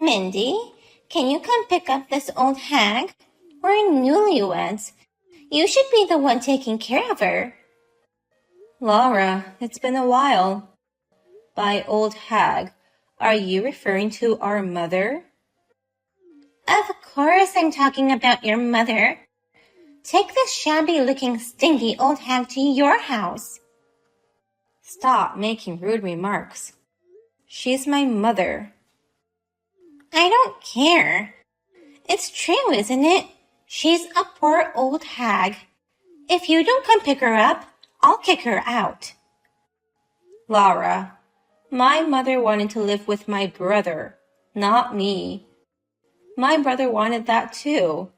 Mindy, can you come pick up this old hag? We're newlyweds. You should be the one taking care of her. Laura, it's been a while. By old hag, are you referring to our mother? Of course I'm talking about your mother. Take this shabby-looking, stinky old hag to your house. Stop making rude remarks. She's my mother. I don't care. It's true, isn't it? She's a poor old hag. If you don't come pick her up, I'll kick her out. Laura, my mother wanted to live with my brother, not me. My brother wanted that too.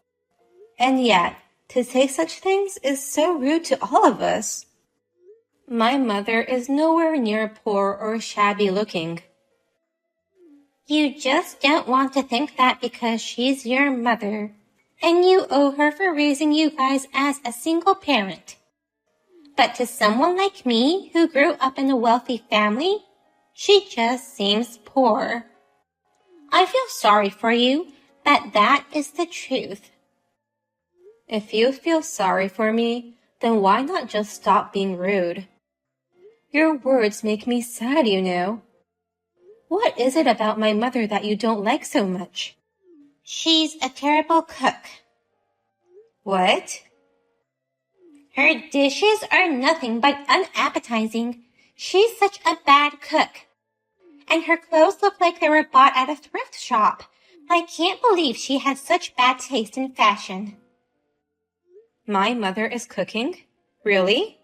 And yet, to say such things is so rude to all of us. My mother is nowhere near poor or shabby looking. You just don't want to think that because she's your mother, and you owe her for raising you guys as a single parent. But to someone like me who grew up in a wealthy family, she just seems poor. I feel sorry for you, but that is the truth. If you feel sorry for me, then why not just stop being rude? Your words make me sad, you know. What is it about my mother that you don't like so much? She's a terrible cook. What? Her dishes are nothing but unappetizing. She's such a bad cook. And her clothes look like they were bought at a thrift shop. I can't believe she has such bad taste in fashion. My mother is cooking? Really?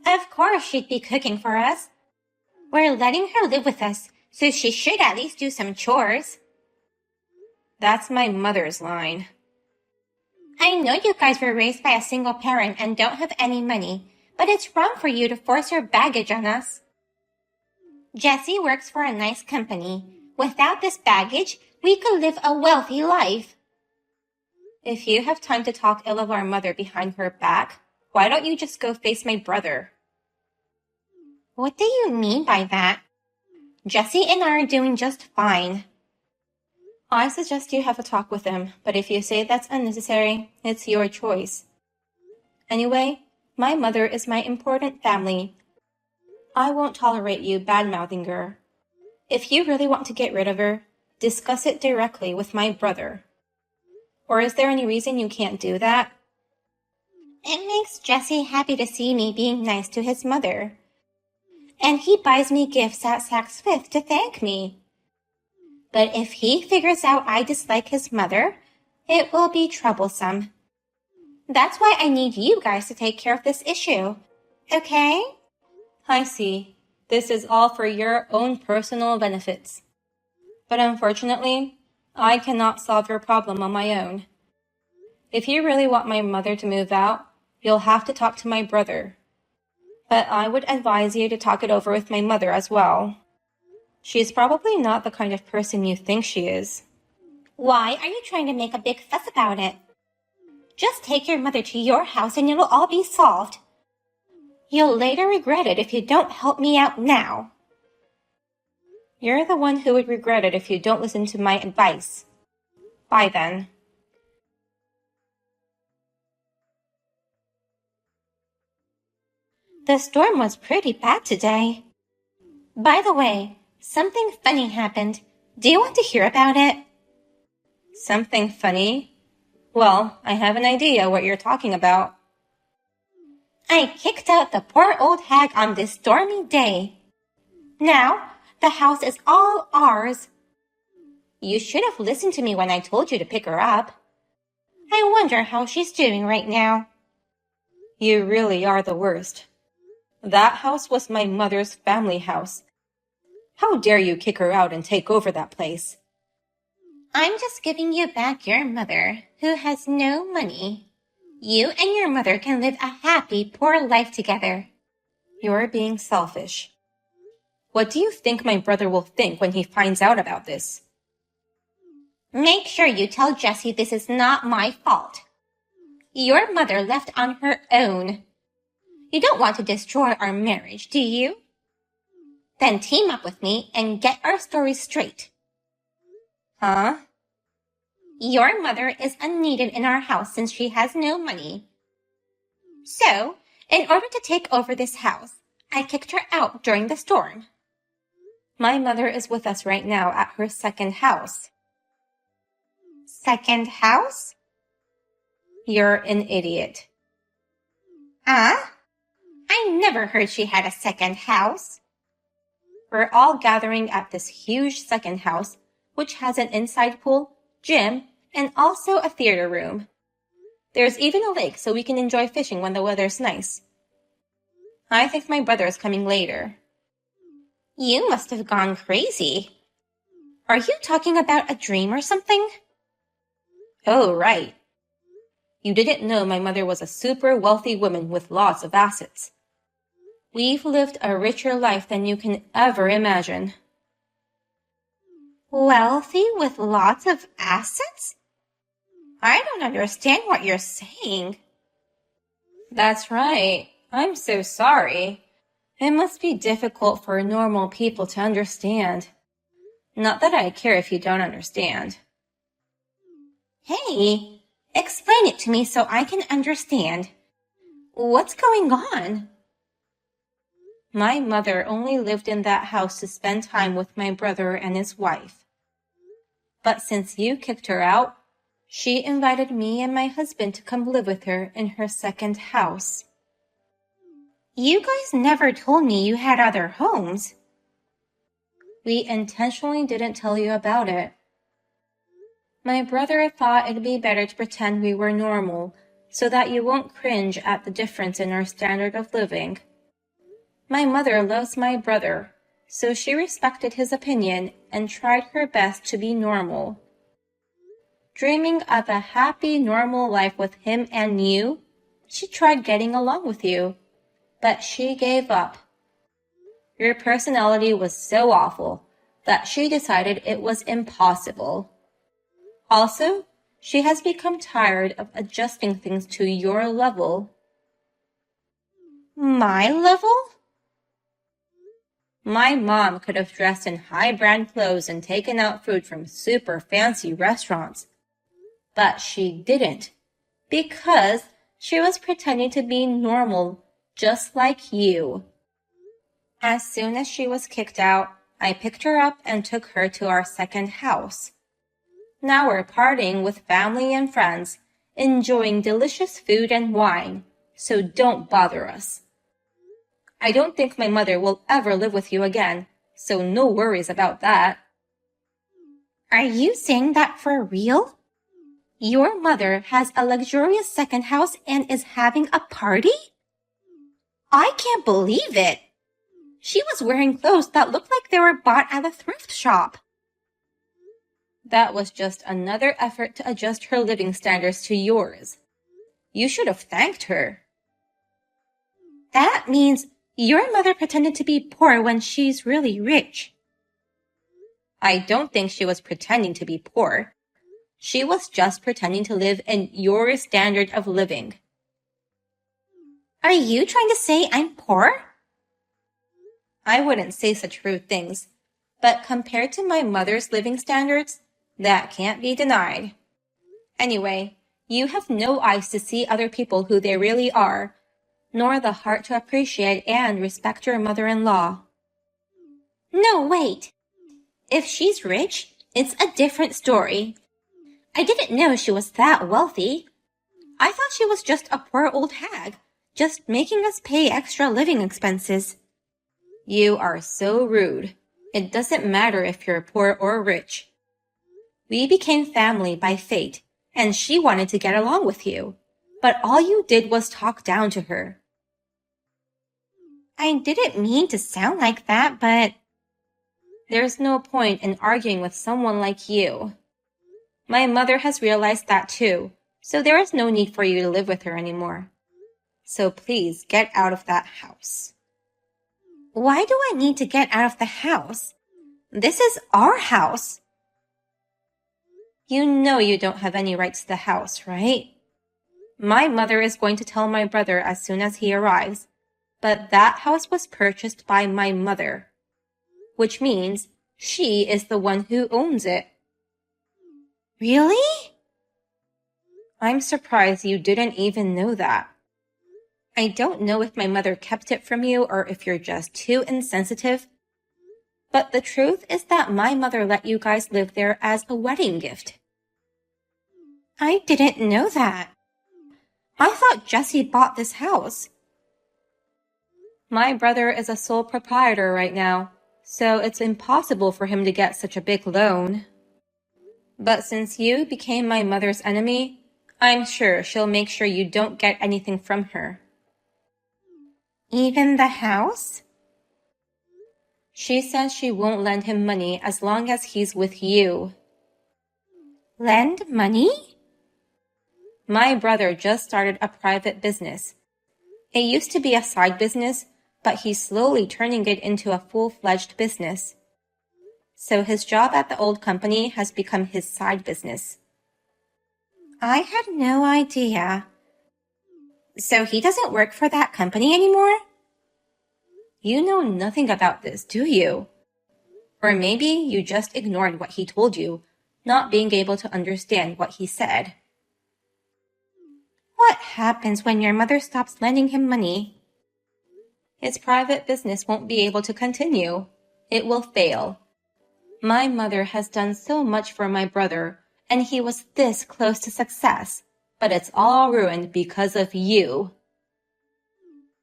Of course she'd be cooking for us. We're letting her live with us, so she should at least do some chores. That's my mother's line. I know you guys were raised by a single parent and don't have any money, but it's wrong for you to force your baggage on us. Jessie works for a nice company. Without this baggage, we could live a wealthy life. If you have time to talk ill of our mother behind her back, why don't you just go face my brother? What do you mean by that? Jessie and I are doing just fine. I suggest you have a talk with him, but if you say that's unnecessary, it's your choice. Anyway, my mother is my important family. I won't tolerate you bad-mouthing her. If you really want to get rid of her, discuss it directly with my brother. Or is there any reason you can't do that? It makes Jessie happy to see me being nice to his mother. And he buys me gifts at Saks Fifth to thank me. But if he figures out I dislike his mother, it will be troublesome. That's why I need you guys to take care of this issue. Okay? I see. This is all for your own personal benefits. But unfortunately, I cannot solve your problem on my own. If you really want my mother to move out, you'll have to talk to my brother. But I would advise you to talk it over with my mother as well. She's probably not the kind of person you think she is. Why are you trying to make a big fuss about it? Just take your mother to your house and it'll all be solved. You'll later regret it if you don't help me out now. You're the one who would regret it if you don't listen to my advice. Bye then. The storm was pretty bad today. By the way, something funny happened. Do you want to hear about it? Something funny? Well, I have an idea what you're talking about. I kicked out the poor old hag on this stormy day. Now, the house is all ours. You should have listened to me when I told you to pick her up. I wonder how she's doing right now. You really are the worst. That house was my mother's family house. How dare you kick her out and take over that place? I'm just giving you back your mother, who has no money. You and your mother can live a happy, poor life together. You're being selfish. What do you think my brother will think when he finds out about this? Make sure you tell Jessie this is not my fault. Your mother left on her own. You don't want to destroy our marriage, do you? Then team up with me and get our story straight. Huh? Your mother is unneeded in our house since she has no money. So, in order to take over this house, I kicked her out during the storm. My mother is with us right now at her second house. Second house? You're an idiot. Huh? I never heard she had a second house. We're all gathering at this huge second house, which has an inside pool, gym, and also a theater room. There's even a lake so we can enjoy fishing when the weather's nice. I think my brother is coming later. You must have gone crazy. Are you talking about a dream or something? Oh, right. You didn't know my mother was a super wealthy woman with lots of assets. We've lived a richer life than you can ever imagine. Wealthy with lots of assets? I don't understand what you're saying. That's right. I'm so sorry. It must be difficult for normal people to understand. Not that I care if you don't understand. Hey, explain it to me so I can understand. What's going on? My mother only lived in that house to spend time with my brother and his wife. But since you kicked her out, she invited me and my husband to come live with her in her second house. You guys never told me you had other homes. We intentionally didn't tell you about it. My brother thought it'd be better to pretend we were normal so that you won't cringe at the difference in our standard of living. My mother loves my brother, so she respected his opinion and tried her best to be normal. Dreaming of a happy, normal life with him and you, she tried getting along with you, but she gave up. Your personality was so awful that she decided it was impossible. Also, she has become tired of adjusting things to your level. My level? My mom could have dressed in high-brand clothes and taken out food from super fancy restaurants. But she didn't, because she was pretending to be normal, just like you. As soon as she was kicked out, I picked her up and took her to our second house. Now we're partying with family and friends, enjoying delicious food and wine, so don't bother us. I don't think my mother will ever live with you again, so no worries about that. Are you saying that for real? Your mother has a luxurious second house and is having a party? I can't believe it. She was wearing clothes that looked like they were bought at a thrift shop. That was just another effort to adjust her living standards to yours. You should have thanked her. That means your mother pretended to be poor when she's really rich. I don't think she was pretending to be poor. She was just pretending to live in your standard of living. Are you trying to say I'm poor? I wouldn't say such rude things, but compared to my mother's living standards, that can't be denied. Anyway, you have no eyes to see other people who they really are, nor the heart to appreciate and respect your mother-in-law. No, wait. If she's rich, it's a different story. I didn't know she was that wealthy. I thought she was just a poor old hag, just making us pay extra living expenses. You are so rude. It doesn't matter if you're poor or rich. We became family by fate, and she wanted to get along with you, but all you did was talk down to her. I didn't mean to sound like that, but... There's no point in arguing with someone like you. My mother has realized that too, so there is no need for you to live with her anymore. So please get out of that house. Why do I need to get out of the house? This is our house. You know you don't have any rights to the house, right? My mother is going to tell my brother as soon as he arrives, but that house was purchased by my mother, which means she is the one who owns it. Really? I'm surprised you didn't even know that. I don't know if my mother kept it from you or if you're just too insensitive, but the truth is that my mother let you guys live there as a wedding gift. I didn't know that. I thought Jesse bought this house. My brother is a sole proprietor right now, so it's impossible for him to get such a big loan. But since you became my mother's enemy, I'm sure she'll make sure you don't get anything from her. Even the house? She says she won't lend him money as long as he's with you. Lend money? My brother just started a private business. It used to be a side business, but he's slowly turning it into a full-fledged business. So his job at the old company has become his side business. I had no idea. So he doesn't work for that company anymore? You know nothing about this, do you? Or maybe you just ignored what he told you, not being able to understand what he said. What happens when your mother stops lending him money? His private business won't be able to continue. It will fail. My mother has done so much for my brother, and he was this close to success, but it's all ruined because of you.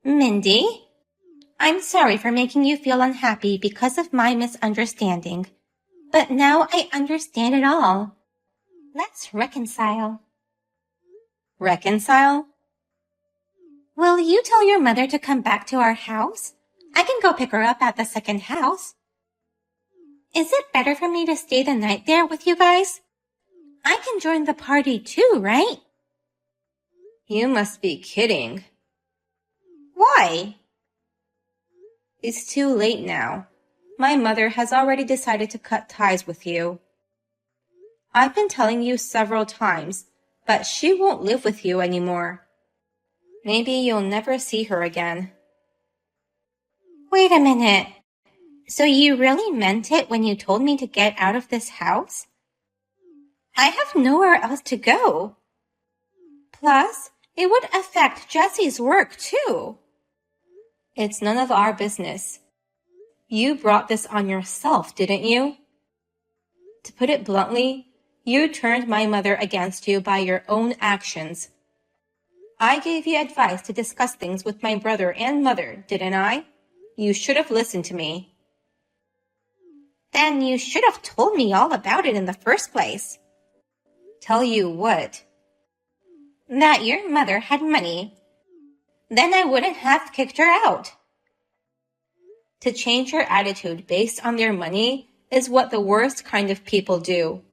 Mindy, I'm sorry for making you feel unhappy because of my misunderstanding, but now I understand it all. Let's reconcile. Reconcile? Will you tell your mother to come back to our house? I can go pick her up at the second house. Is it better for me to stay the night there with you guys? I can join the party too, right? You must be kidding. Why? It's too late now. My mother has already decided to cut ties with you. I've been telling you several times, but she won't live with you anymore. Maybe you'll never see her again. Wait a minute. So you really meant it when you told me to get out of this house? I have nowhere else to go. Plus, it would affect Jesse's work too. It's none of our business. You brought this on yourself, didn't you? To put it bluntly, you turned my mother against you by your own actions. I gave you advice to discuss things with my brother and mother, didn't I? You should have listened to me. Then you should have told me all about it in the first place. Tell you what? That your mother had money. Then I wouldn't have kicked her out. To change your attitude based on their money is what the worst kind of people do.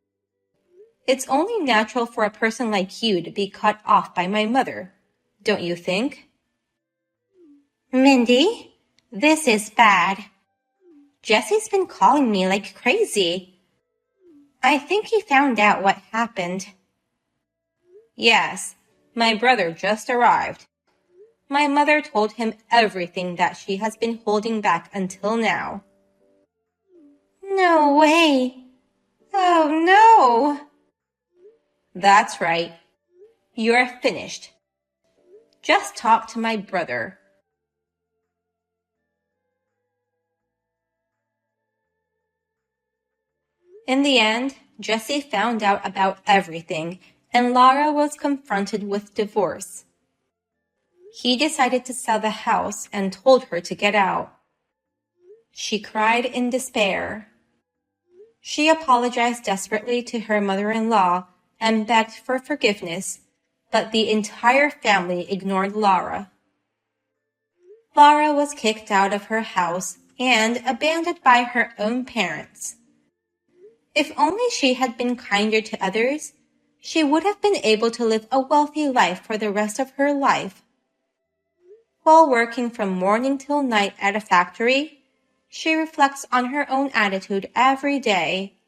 It's only natural for a person like you to be cut off by my mother, don't you think? Mindy, this is bad. Jesse's been calling me like crazy. I think he found out what happened. Yes, my brother just arrived. My mother told him everything that she has been holding back until now. No way. Oh no. That's right. You're finished. Just talk to my brother. In the end, Jesse found out about everything, and Laura was confronted with divorce. He decided to sell the house and told her to get out. She cried in despair. She apologized desperately to her mother-in-law and begged for forgiveness, but the entire family ignored Laura. Laura was kicked out of her house and abandoned by her own parents. If only she had been kinder to others, she would have been able to live a wealthy life for the rest of her life. While working from morning till night at a factory, she reflects on her own attitude every day.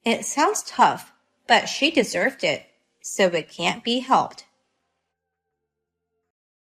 It sounds tough, but she deserved it, so it can't be helped.